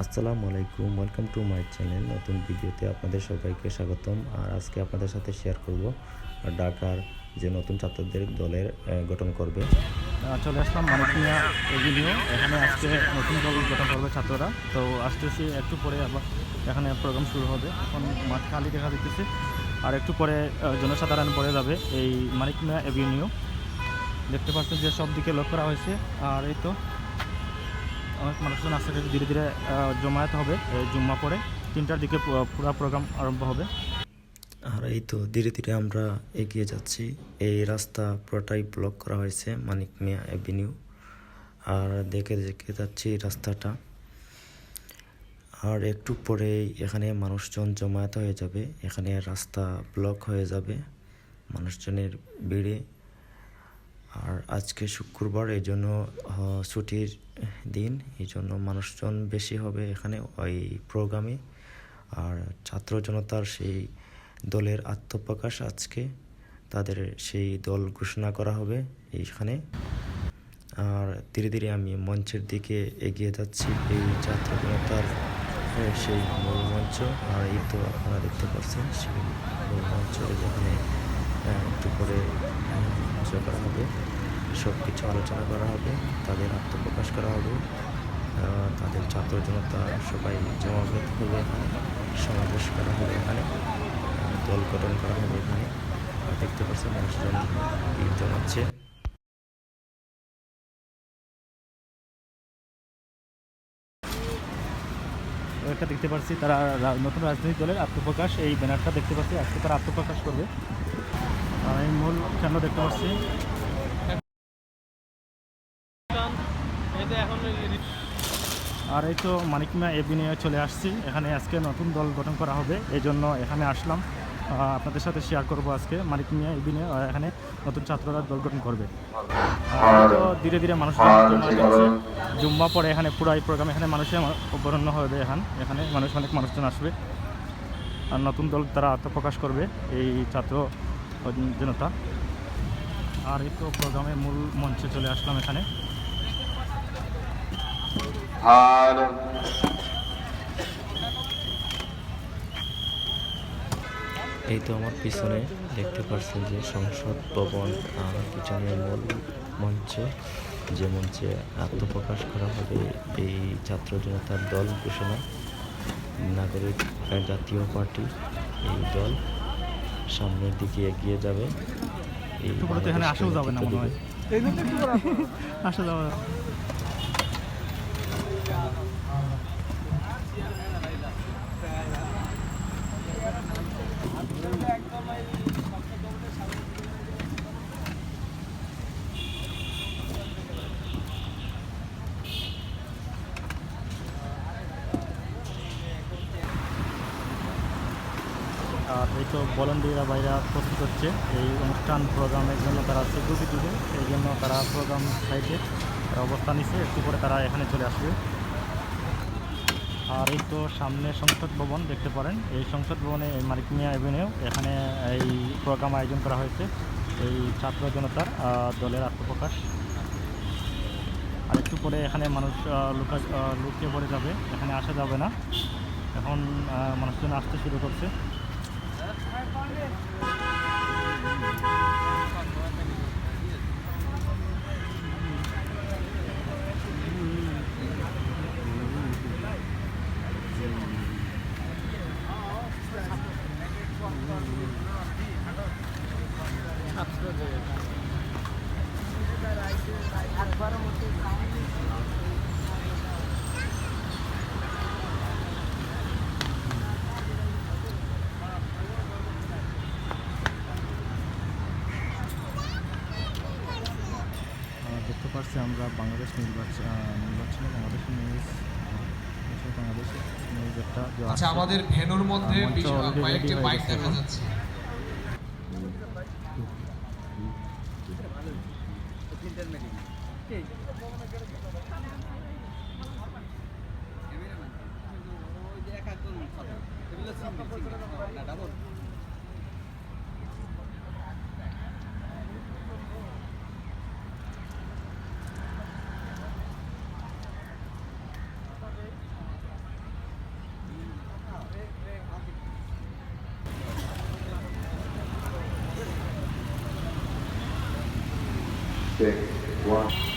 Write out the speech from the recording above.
আসসালামু আলাইকুম, welcome to my channel. নতুন ভিডিওতে আপনাদের সবাইকে স্বাগতম। আর আজকে আপনাদের সাথে শেয়ার করব ঢাকার যে নতুন ছাত্রদের দলের গঠন করবে। চলে আসলাম মানিক মিয়া এভিনিউ। এখানে আজকে নতুন দল গঠন করবে ছাত্ররা। তো আসতেছি একটু পরে, আবার এখানে প্রোগ্রাম শুরু হবে। এখন মাঠ খালি দেখা দিতেছে, আর একটু পরে জনসাধারণ পড়ে যাবে এই মানিক মিয়া এভিনিউ। দেখতে পাচ্ছেন যে সব দিকে লক্ষ্য করা হয়েছে। আর এই তো অনেক মানুষজন আস্তে আস্তে ধীরে ধীরে জমায়েত হবে। জুম্মা পরে 3টার দিকে পুরো প্রোগ্রাম আরম্ভ হবে। আর এই তো ধীরে ধীরে আমরা এগিয়ে যাচ্ছি। এই রাস্তা পুরোটাই ব্লক করা হয়েছে, মানিক মিয়া এভিনিউ। আর দেখে দেখে যাচ্ছি রাস্তাটা। আর একটু পরেই এখানে মানুষজন জমায়েত হয়ে যাবে। এখানে রাস্তা ব্লক হয়ে যাবে মানুষজনের ভিড়ে। আর আজকে শুক্রবার, এই জন্য ছুটির দিন, এই জন্য মানুষজন বেশি হবে এখানে ওই প্রোগ্রামে। আর ছাত্র জনতার সেই দলের আত্মপ্রকাশ আজকে, তাদের সেই দল ঘোষণা করা হবে এইখানে। আর ধীরে ধীরে আমি মঞ্চের দিকে এগিয়ে যাচ্ছি, এই ছাত্র জনতার সেই মূল মঞ্চ। আর এই তো আপনারা দেখতে পাচ্ছেন সেই মূল মঞ্চ, যেখানে একটু করে করা হবে, সব কিছু আলোচনা করা হবে, তাদের আত্মপ্রকাশ করা হবে, তাদের ছাত্র জনতা সবাই জমায়েত হবে এখানে, সমাবেশ করা হবে এখানে, দল গঠন করা হবে এখানে। দেখতে পাচ্ছেন মানুষজন ভিড় জমাচ্ছে। একটা দেখতে পাচ্ছি তারা নতুন রাজনৈতিক দলের আত্মপ্রকাশ, এই ব্যানারটা দেখতে পাচ্ছি আজকে তারা আত্মপ্রকাশ করবে। এই মূল কেন দেখতে পাচ্ছি। আর এই তো মানিক মিয়া এভিনিউ চলে আসছি। এখানে আজকে নতুন দল গঠন করা হবে, এই জন্য এখানে আসলাম। আপনাদের সাথে শেয়ার করব আজকে মানিক মিয়া এভিনিউ। এখানে নতুন ছাত্ররা দল গঠন করবে। তো ধীরে ধীরে মানুষ জুম্মা পরে এখানে পুরাই প্রোগ্রাম, এখানে মানুষের অবরণ্য হবে। এখানে অনেক মানুষজন আসবে, আর নতুন দল তারা আত্মপ্রকাশ করবে এই ছাত্র জনতা। আর এই তো প্রোগ্রামের মূল মঞ্চে চলে আসলাম এখানে। এই তো আমার পিছনে দেখতে পাচ্ছেন যে সংসদ ভবন, পিছনে মূল মঞ্চে, যে মঞ্চে আত্মপ্রকাশ করা হবে এই ছাত্র জনতার দল ঘোষণা, নাগরিক জাতীয় পার্টি। এই দল সামনের দিকে এগিয়ে যাবে। এখানে আসেও যাবে না মনে হয়, আসা যাবে না। আর এই তো ভলান্টিয়াররা বাইরে প্রস্তুত হচ্ছে এই অনুষ্ঠান প্রোগ্রামের জন্য। তারা সিকিউরিটি দিবে, এই জন্য তারা প্রোগ্রাম সাইটে তারা অবস্থান নিচ্ছে। একটু পরে তারা এখানে চলে আসবে। আর এই তো সামনে সংসদ ভবন দেখতে পারেন। এই সংসদ ভবনে এই মানিক মিয়া এভিনিউ, এখানে এই প্রোগ্রাম আয়োজন করা হয়েছে এই ছাত্র জনতার দলের আত্মপ্রকাশ। আর একটু পরে এখানে মানুষ লুকিয়ে পড়ে যাবে, এখানে আসা যাবে না। এখন মানুষজন আসতে শুরু করছে। দেখতে পাচ্ছি আমরা বাংলাদেশ নির্বাচনে বাংলাদেশ নিউজ একটা। আচ্ছা, আমাদের ভেন্যুর মধ্যে কয়েকটি মাইক দেখা যাচ্ছে। Check. 1.